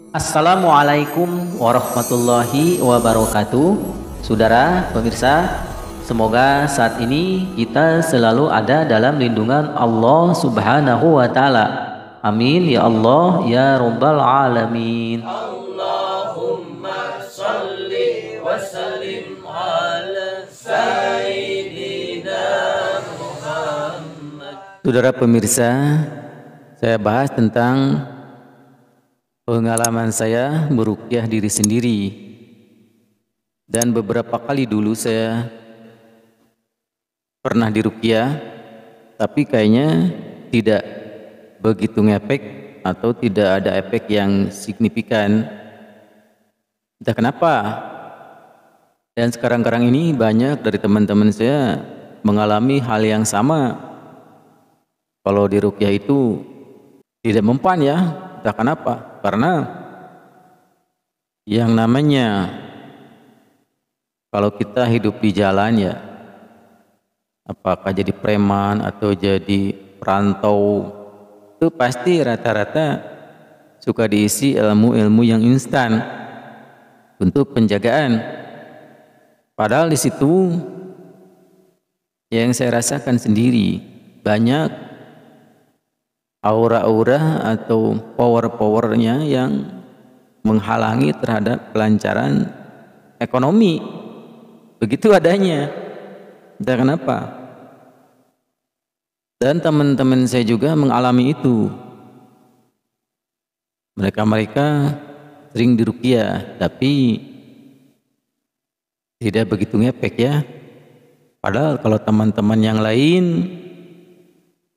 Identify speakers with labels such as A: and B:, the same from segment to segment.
A: Assalamualaikum warahmatullahi wabarakatuh. Saudara pemirsa, semoga saat ini kita selalu ada dalam lindungan Allah Subhanahu wa taala. Amin ya Allah ya rabbal alamin.
B: Allahumma salli wa sallim ala Sayyidina Muhammad.
A: Saudara pemirsa, saya bahas tentang pengalaman saya meruqyah diri sendiri. Dan beberapa kali dulu saya pernah diruqyah, tapi kayaknya tidak begitu ngefek atau tidak ada efek yang signifikan. Entah kenapa. Dan sekarang-karang ini banyak dari teman-teman saya mengalami hal yang sama. Kalau diruqyah itu tidak mempan ya, entah kenapa. Karena yang namanya kalau kita hidup di jalan ya, apakah jadi preman atau jadi perantau, itu pasti rata-rata suka diisi ilmu-ilmu yang instan untuk penjagaan. Padahal di situ yang saya rasakan sendiri banyak aura-aura atau power-powernya yang menghalangi terhadap kelancaran ekonomi. Begitu adanya. Entah kenapa. Dan teman-teman saya juga mengalami itu. Mereka sering diruqyah, tapi tidak begitu ngefek ya. Padahal kalau teman-teman yang lain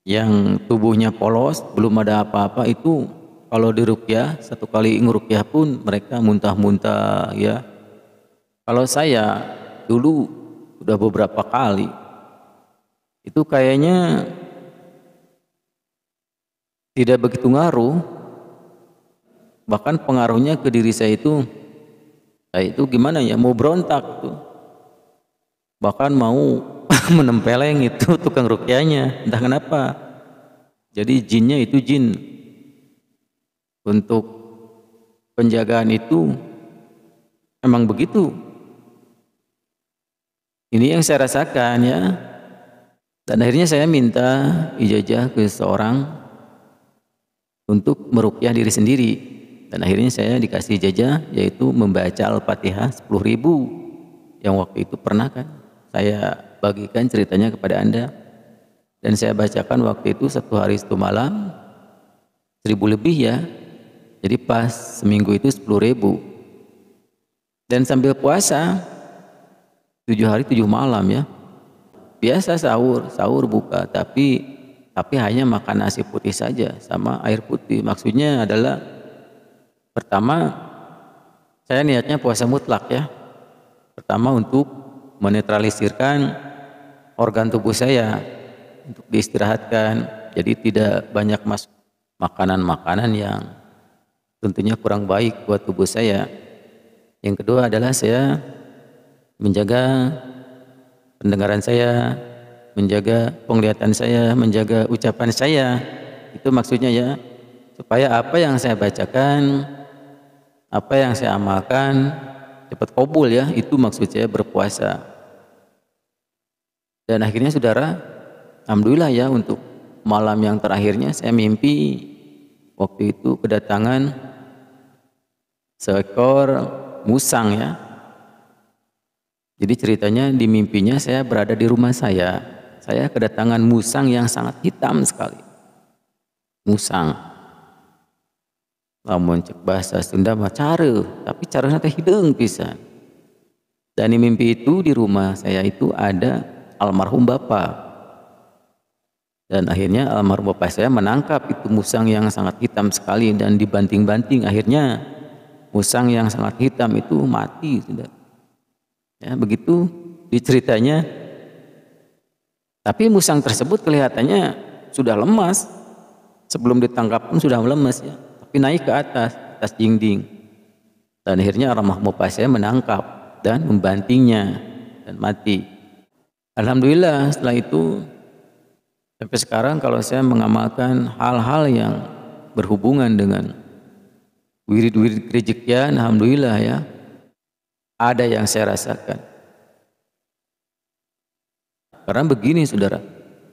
A: yang tubuhnya polos, belum ada apa-apa, itu kalau diruqyah, satu kali ngeruqyah pun mereka muntah-muntah ya. Kalau saya dulu udah beberapa kali, itu kayaknya tidak begitu ngaruh. Bahkan pengaruhnya ke diri saya itu gimana ya, mau berontak tuh. Bahkan mau menempeleng itu tukang ruqyahnya, entah kenapa. Jadi jinnya itu jin. Untuk penjagaan itu emang begitu. Ini yang saya rasakan ya. Dan akhirnya saya minta ijazah ke seorang untuk meruqyah diri sendiri. Dan akhirnya saya dikasih ijazah, yaitu membaca Al-Fatihah 10.000 yang waktu itu pernah kan saya bagikan ceritanya kepada Anda. Dan saya bacakan waktu itu 1 hari 1 malam 1.000 lebih ya. Jadi pas seminggu itu 10.000. Dan sambil puasa 7 hari 7 malam ya. Biasa sahur buka, tapi hanya makan nasi putih saja sama air putih. Maksudnya adalah pertama saya niatnya puasa mutlak ya. Pertama untuk menetralisirkan organ tubuh saya, untuk diistirahatkan. Jadi tidak banyak masuk makanan-makanan yang tentunya kurang baik buat tubuh saya. Yang kedua adalah saya menjaga pendengaran saya, menjaga penglihatan saya, menjaga ucapan saya. Itu maksudnya ya, supaya apa yang saya bacakan, apa yang saya amalkan cepat qabul ya. Itu maksud saya berpuasa. Dan akhirnya saudara, alhamdulillah ya, untuk malam yang terakhirnya saya mimpi waktu itu kedatangan seekor musang ya. Jadi ceritanya di mimpinya saya berada di rumah saya kedatangan musang yang sangat hitam sekali. Musang. Lamun cek bahasa Sunda mah care, tapi caranya teh hideung pisan. Dan di mimpi itu di rumah saya itu ada almarhum bapak. Dan akhirnya almarhum bapak saya menangkap itu musang yang sangat hitam sekali, dan dibanting-banting akhirnya musang yang sangat hitam itu mati sudah. Ya, begitu diceritanya. Tapi musang tersebut kelihatannya sudah lemas. Sebelum ditangkap pun sudah lemas ya. Tapi naik ke atas dinding. Dan akhirnya almarhum bapak saya menangkap dan membantingnya dan mati. Alhamdulillah setelah itu sampai sekarang kalau saya mengamalkan hal-hal yang berhubungan dengan wirid-wirid rezekian, alhamdulillah ya, ada yang saya rasakan. Karena begini saudara,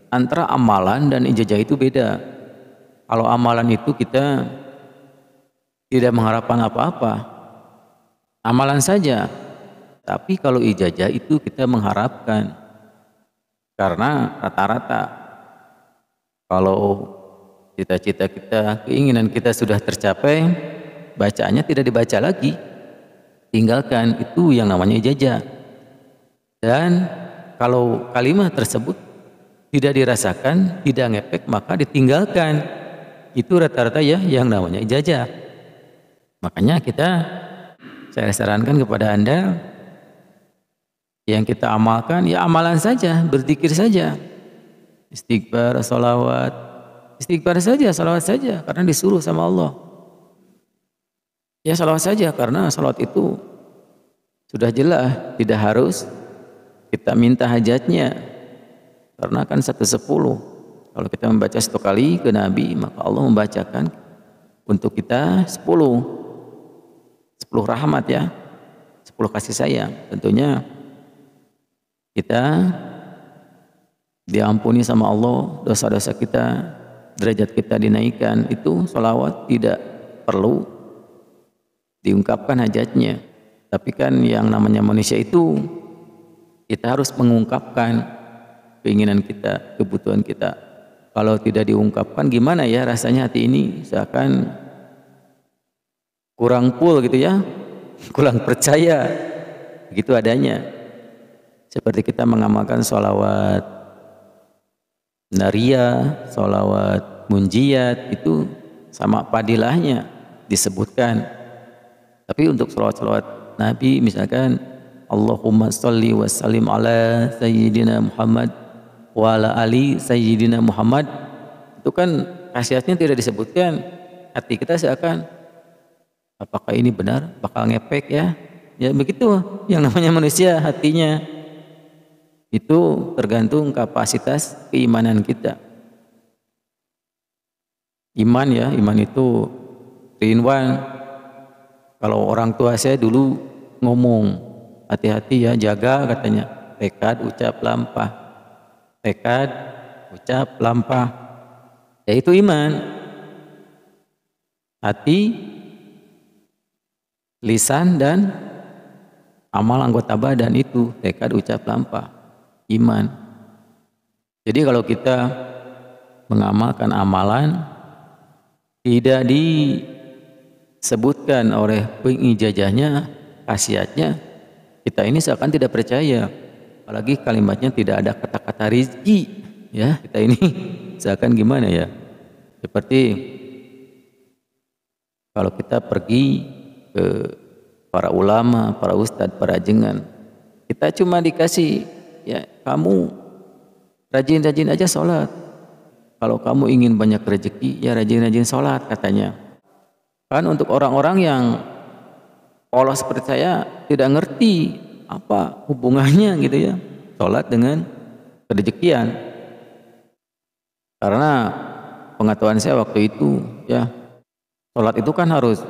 A: antara amalan dan ijazah itu beda. Kalau amalan itu kita tidak mengharapkan apa-apa, amalan saja. Tapi kalau ijazah itu kita mengharapkan. Karena rata-rata kalau cita-cita kita, keinginan kita sudah tercapai, bacaannya tidak dibaca lagi, tinggalkan. Itu yang namanya ijazah. Dan kalau kalimat tersebut tidak dirasakan, tidak ngefek, maka ditinggalkan. Itu rata-rata ya yang namanya ijazah. Makanya saya sarankan kepada Anda, yang kita amalkan ya amalan saja, berzikir saja, istighfar, sholawat, istighfar saja, sholawat saja, karena disuruh sama Allah. Ya sholawat saja, karena sholawat itu sudah jelas, tidak harus kita minta hajatnya, karena kan 1/10. Kalau kita membaca 1 kali ke Nabi, maka Allah membacakan untuk kita 10 rahmat ya, 10 kasih sayang. Tentunya kita diampuni sama Allah, dosa-dosa kita, derajat kita dinaikkan. Itu sholawat tidak perlu diungkapkan hajatnya. Tapi kan yang namanya manusia itu, kita harus mengungkapkan keinginan kita, kebutuhan kita. Kalau tidak diungkapkan, gimana ya rasanya hati ini? Seakan kurang full gitu ya, kurang percaya, begitu adanya. Seperti kita mengamalkan sholawat nariyah, sholawat munjiat, itu sama padilahnya disebutkan. Tapi untuk sholawat Nabi, misalkan Allahumma sholli wa sallim ala sayyidina Muhammad wa ala ali sayyidina Muhammad, itu kan khasiatnya tidak disebutkan. Hati kita seakan, apakah ini benar, bakal ngepek ya? Ya begitu yang namanya manusia, hatinya. Itu tergantung kapasitas keimanan kita. Iman ya, iman itu 3-in-1. Kalau orang tua saya dulu ngomong, hati-hati ya, jaga katanya, tekad, ucap, lampah. Tekad, ucap, lampah. Ya itu iman. Hati, lisan, dan amal anggota badan, itu tekad, ucap, lampah. Iman. Jadi kalau kita mengamalkan amalan tidak disebutkan oleh pengijazahnya, khasiatnya, kita ini seakan tidak percaya. Apalagi kalimatnya tidak ada kata-kata rizki, ya kita ini seakan gimana ya? Seperti kalau kita pergi ke para ulama, para ustadz, para ajengan, kita cuma dikasih, ya kamu rajin-rajin aja sholat. Kalau kamu ingin banyak rezeki, ya rajin-rajin sholat katanya. Kan untuk orang-orang yang polos seperti saya tidak ngerti apa hubungannya gitu ya, sholat dengan rezekian. Karena pengetahuan saya waktu itu ya, sholat itu kan harus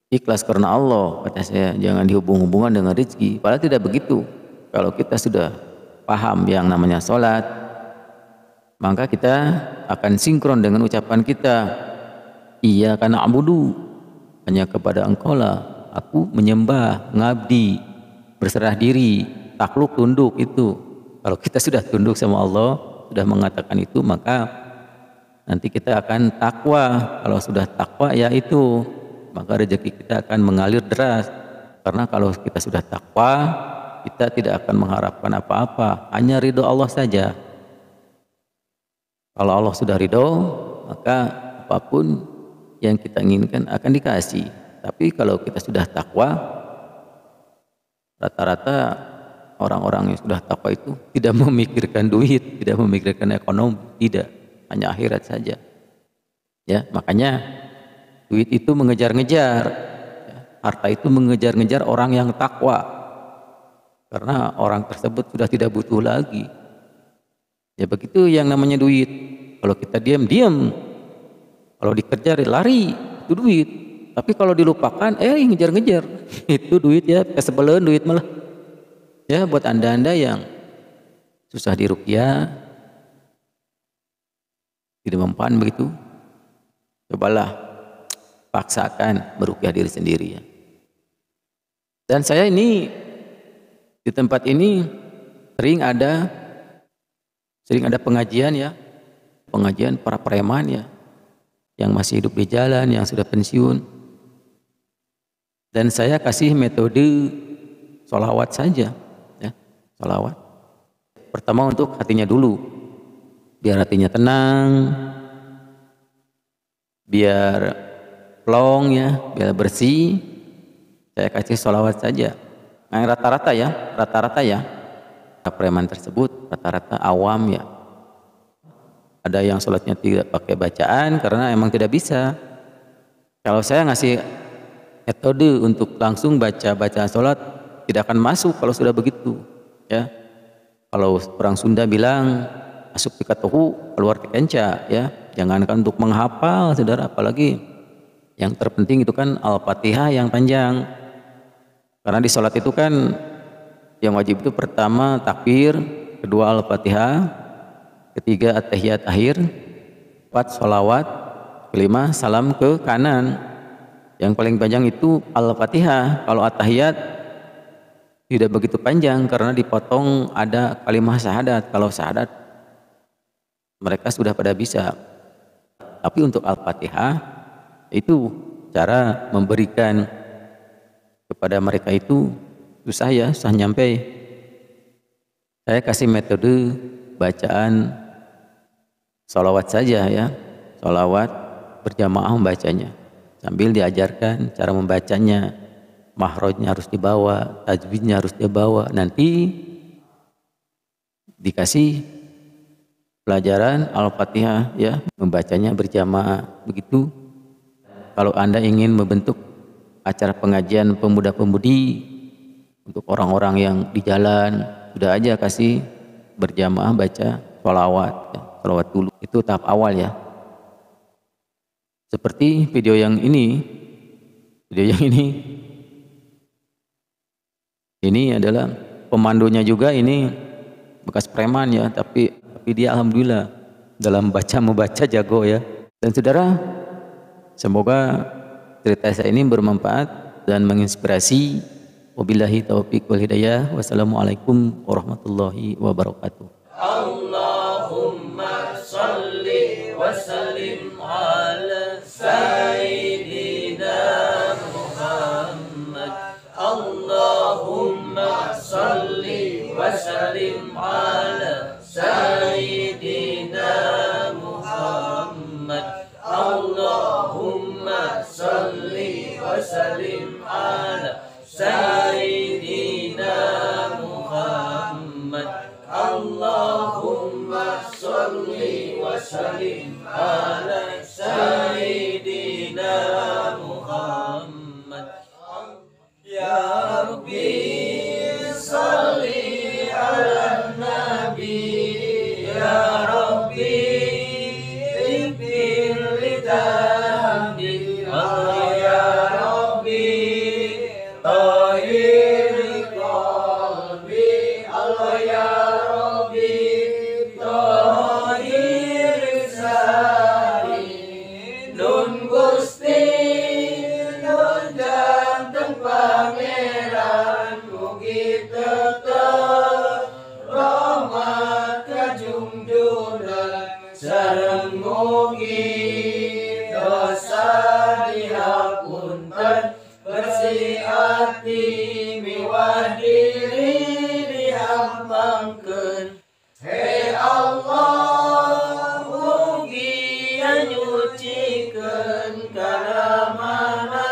A: ikhlas karena Allah, kata saya, jangan dihubung-hubungkan dengan rezeki. Padahal tidak begitu. Kalau kita sudah paham yang namanya sholat, maka kita akan sinkron dengan ucapan kita, iyyaka na'budu, hanya kepada Engkau lah aku menyembah, ngabdi, berserah diri, takluk, tunduk. Itu kalau kita sudah tunduk sama Allah, sudah mengatakan itu, maka nanti kita akan takwa. Kalau sudah takwa ya itu, maka rezeki kita akan mengalir deras. Karena kalau kita sudah takwa, kita tidak akan mengharapkan apa-apa, hanya ridho Allah saja. Kalau Allah sudah ridho, maka apapun yang kita inginkan akan dikasih. Tapi kalau kita sudah takwa, rata-rata orang-orang yang sudah takwa itu tidak memikirkan duit, tidak memikirkan ekonomi, tidak, hanya akhirat saja. Ya, makanya duit itu mengejar-ngejar, ya, harta itu mengejar-ngejar orang yang takwa. Karena orang tersebut sudah tidak butuh lagi. Ya begitu yang namanya duit. Kalau kita diam. Kalau dikejar lari, itu duit. Tapi kalau dilupakan, ngejar-ngejar. Itu duit ya, kesebelen duit malah. Ya buat anda-anda yang susah diruqyah, tidak mempan begitu, cobalah paksakan meruqyah diri sendiri ya. Dan saya ini di tempat ini sering ada pengajian ya, pengajian para preman ya, yang masih hidup di jalan, yang sudah pensiun. Dan saya kasih metode sholawat saja ya, sholawat. Pertama untuk hatinya dulu, biar hatinya tenang, biar plong ya, biar bersih. Saya kasih sholawat saja. Yang rata-rata ya, preman tersebut rata-rata awam ya. Ada yang sholatnya tidak pakai bacaan karena emang tidak bisa. Kalau saya ngasih metode untuk langsung baca bacaan sholat, tidak akan masuk kalau sudah begitu ya. Kalau orang Sunda bilang masuk pikatuhu keluar kekenca ya, jangankan untuk menghafal saudara, apalagi yang terpenting itu kan Al-Fatihah yang panjang. Karena di sholat itu kan yang wajib itu pertama takbir, kedua Al-Fatihah, ketiga at-tahiyat akhir, empat sholawat, kelima salam ke kanan. Yang paling panjang itu Al-Fatihah. Kalau at-tahiyat tidak begitu panjang karena dipotong ada kalimah syahadat. Kalau syahadat mereka sudah pada bisa. Tapi untuk Al-Fatihah itu cara memberikan kepada mereka itu susah ya, susah nyampe. Saya kasih metode bacaan sholawat saja ya, sholawat berjamaah membacanya. Sambil diajarkan cara membacanya, mahrojnya harus dibawa, tajwidnya harus dibawa. Nanti dikasih pelajaran Al-Fatihah ya, membacanya berjamaah begitu. Kalau Anda ingin membentuk acara pengajian pemuda-pemudi untuk orang-orang yang di jalan, sudah aja kasih berjamaah baca sholawat ya, sholawat dulu. Itu tahap awal ya. Seperti video yang ini adalah pemandunya juga, ini bekas preman ya, tapi dia alhamdulillah dalam membaca jago ya. Dan saudara, semoga cerita saya ini bermanfaat dan menginspirasi. Wabillahi taufiq wal hidayah. Wassalamualaikum warahmatullahi wabarakatuh.
B: Allahumma salli wa sallim ala Sayyidina Muhammad. Allahumma salli wa sallim ala Sayyidina Muhammad. Allahumma salli wa sallim ala Sayyidina Muhammad. Allahumma salli wa sallim ala Sayyidina Muhammad. Ya Rabbi salli ala Nabi. Ya Rabbi ighfir li dhanbi. Ya Rabbi tahhir qalbi. Ya Nun Gusti nun janten pangeran mugi tetep rahmat kajungjunan sareng mugi dosa dihapunten bersih ati miwah diri dihampangkeun. Hei Allah mugi nyucikeun kana mana,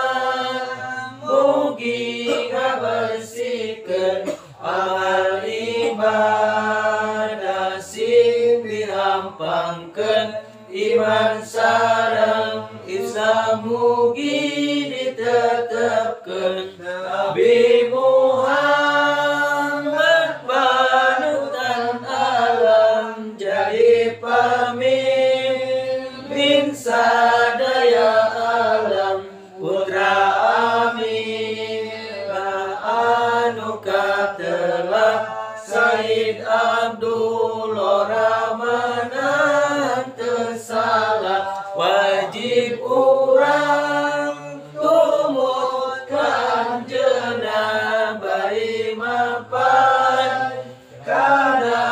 B: mugi ngabersihkeun amal ibadah sing dihampangkeun iman sareng Islam mugi ditetepkeun. Nabi Muhammad panutan alam jadi pamimpin sadaya alam, putra Abdul Rahmanan tersalah wajib urang tumutkan jenah bari mapan kana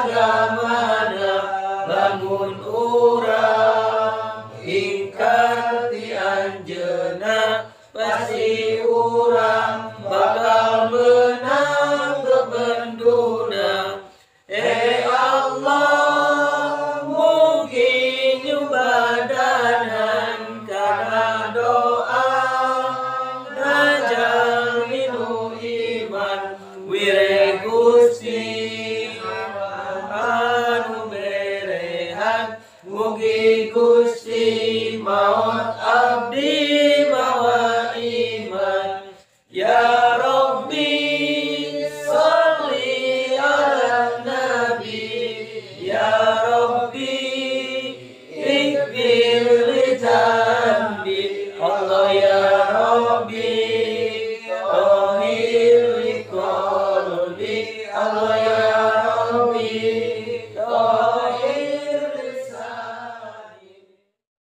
B: agamana lamun urang ingkar ti anjeunna pasti